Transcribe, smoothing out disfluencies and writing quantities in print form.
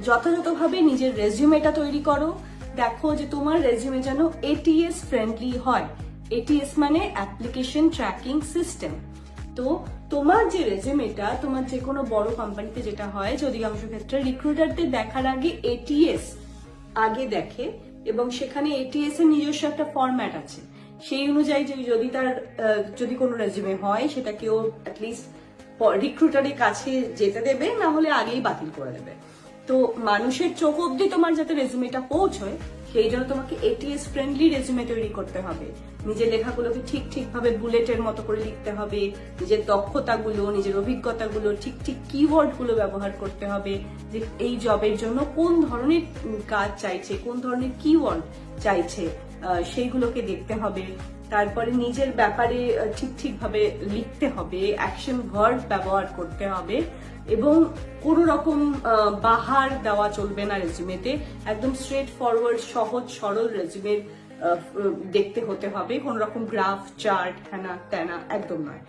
যথাযথভাবে নিজের রেজিউমেটা তৈরি করো। দেখো যে তোমার রেজিউমে যেন এটিএস ফ্রেন্ডলি হয়। এটিএস মানে অ্যাপ্লিকেশন ট্র্যাকিং সিস্টেম। তো তোমার যে রেজিউমেটা, তোমার যে কোনো বড় কোম্পানিতে যেটা হয় যে অধিকাংশ ক্ষেত্রে রিক্রুটারদের দেখার আগে এটিএস আগে দেখে, এবং সেখানে এটিএস এর নিজস্ব একটা ফরম্যাট আছে। সেই অনুযায়ী যদি কোনো রেজিউমে হয় সেটা কেউ অ্যাটলিস্ট রিক্রুটারের কাছে যেতে দেবে, না হলে আগেই বাতিল করে দেবে। তো মানুষের চোখ অব্দি তোমার যাতে রেজুমেটা পৌঁছয়, সেই জন্য তোমাকে এটিএস ফ্রেন্ডলি রেজুমে তৈরি করতে হবে। নিজের লেখাগুলোকে ঠিকভাবে বুলেটের মতো করে লিখতে হবে। নিজের দক্ষতাগুলো, নিজের অভিজ্ঞতাগুলো, ঠিক কিওয়ার্ড গুলো ব্যবহার করতে হবে, যে এই জবের জন্য কোন ধরনের কাজ চাইছে, কোন ধরনের কিওয়ার্ড চাইছে, সেইগুলোকে দেখতে হবে। তারপরে নিজের ব্যাপারে ঠিকভাবে লিখতে হবে, অ্যাকশন ভার্ব ব্যবহার করতে হবে, এবং কোনো রকম বাহার দেওয়া চলবে না রেজিউমেতে। একদম স্ট্রেট ফরওয়ার্ড, সহজ সরল রেজিউমে দেখতে হতে হবে। কোনো রকম গ্রাফ, চার্ট, হ্যানা ত্যানা একদম নয়।